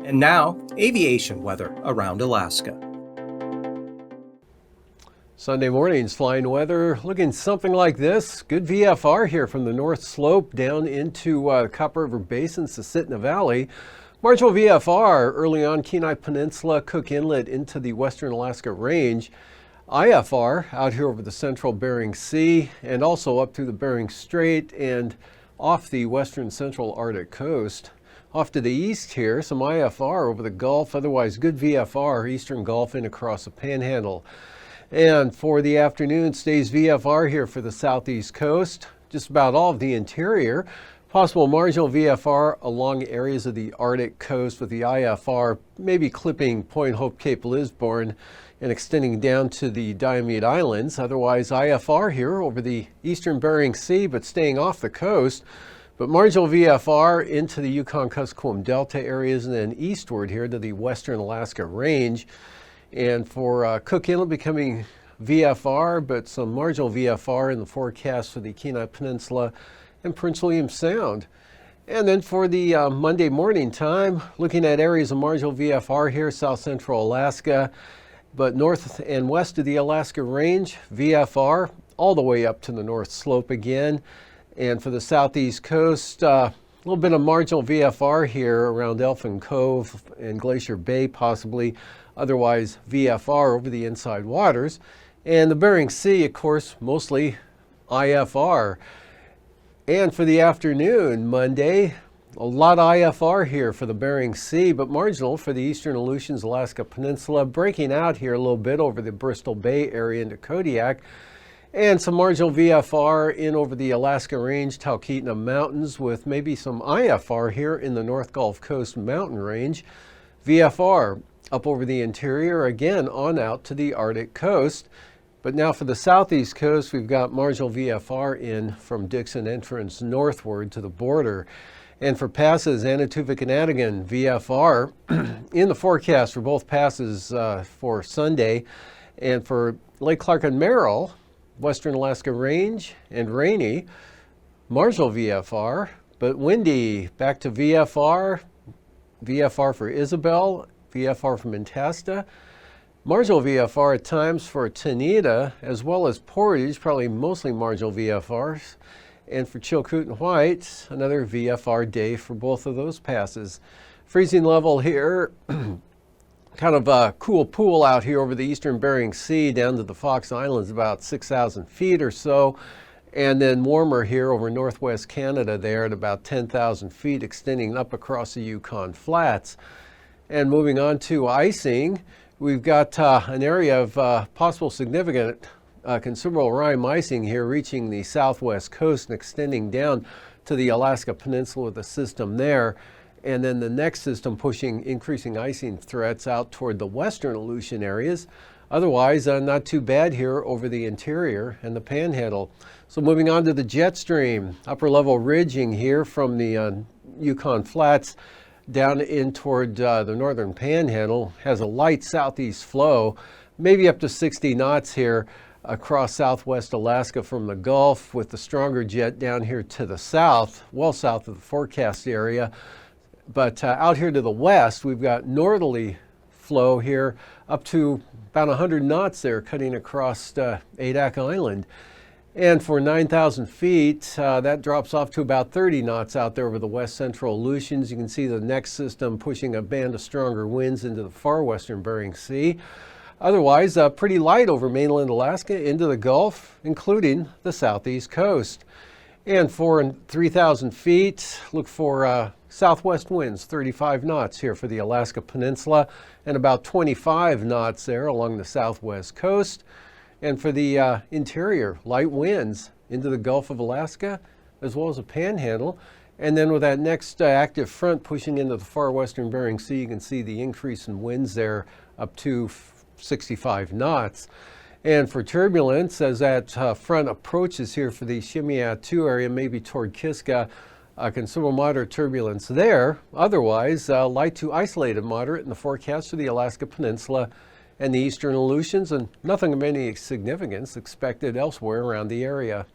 And now, aviation weather around Alaska. Sunday morning's flying weather looking something like this. Good VFR here from the North Slope down into Copper River Basin, Susitna Valley. Marginal VFR early on Kenai Peninsula, Cook Inlet into the Western Alaska Range. IFR out here over the central Bering Sea and also up through the Bering Strait and off the western central Arctic coast. Off to the east here, some IFR over the Gulf, otherwise good VFR, Eastern Gulf in across the Panhandle. And for the afternoon, stays VFR here for the southeast coast, just about all of the interior. Possible marginal VFR along areas of the Arctic coast with the IFR maybe clipping Point Hope, Cape Lisburne and extending down to the Diomede Islands. Otherwise IFR here over the eastern Bering Sea but staying off the coast. But marginal VFR into the Yukon-Kuskokwim Delta areas and then eastward here to the Western Alaska Range. And for Cook Inlet becoming VFR, but some marginal VFR in the forecast for the Kenai Peninsula and Prince William Sound. And then for the Monday morning time, looking at areas of marginal VFR here, south central Alaska, but north and west of the Alaska Range, VFR all the way up to the North Slope again. And for the southeast coast, a little bit of marginal VFR here around Elfin Cove and Glacier Bay possibly, otherwise VFR over the inside waters. And the Bering Sea, of course, mostly IFR. And for the afternoon, Monday, a lot of IFR here for the Bering Sea, but marginal for the eastern Aleutians, Alaska Peninsula, breaking out here a little bit over the Bristol Bay area into Kodiak. And some marginal VFR in over the Alaska Range, Talkeetna Mountains with maybe some IFR here in the North Gulf Coast mountain range. VFR up over the interior, again on out to the Arctic coast. But now for the southeast coast, we've got marginal VFR in from Dixon Entrance northward to the border. And for passes, Anatuvik and Adigan, VFR in the forecast for both passes for Sunday. And for Lake Clark and Merrill, Western Alaska Range and rainy, marginal VFR, but windy. Back to VFR, VFR for Isabel, VFR from Antasta. Marginal VFR at times for Tanita, as well as Portage, probably mostly marginal VFRs. And for Chilkoot and White, another VFR day for both of those passes. Freezing level here, kind of a cool pool out here over the eastern Bering Sea down to the Fox Islands, about 6,000 feet or so. And then warmer here over northwest Canada there at about 10,000 feet, extending up across the Yukon Flats. And moving on to icing, we've got an area of possible significant considerable rime icing here reaching the southwest coast and extending down to the Alaska Peninsula with a system there. And then the next system pushing increasing icing threats out toward the western Aleutian areas. Otherwise, not too bad here over the interior and the Panhandle. So moving on to the jet stream, upper level ridging here from the Yukon Flats down in toward the northern Panhandle, has a light southeast flow, maybe up to 60 knots here across southwest Alaska from the Gulf, with the stronger jet down here to the south, well south of the forecast area. But out here to the west, we've got northerly flow here up to about 100 knots there, cutting across Adak Island. And for 9,000 feet, that drops off to about 30 knots out there over the west central Aleutians. You can see the next system pushing a band of stronger winds into the far western Bering Sea. Otherwise, pretty light over mainland Alaska into the Gulf, including the southeast coast. And for 3,000 feet, look for southwest winds, 35 knots here for the Alaska Peninsula, and about 25 knots there along the southwest coast. And for the interior, light winds into the Gulf of Alaska, as well as the Panhandle. And then with that next active front pushing into the far western Bering Sea, you can see the increase in winds there up to 65 knots. And for turbulence, as that front approaches here for the Shimiat 2 area, maybe toward Kiska, considerable moderate turbulence there. Otherwise, light to isolated moderate in the forecast for the Alaska Peninsula and the eastern Aleutians, and nothing of any significance expected elsewhere around the area.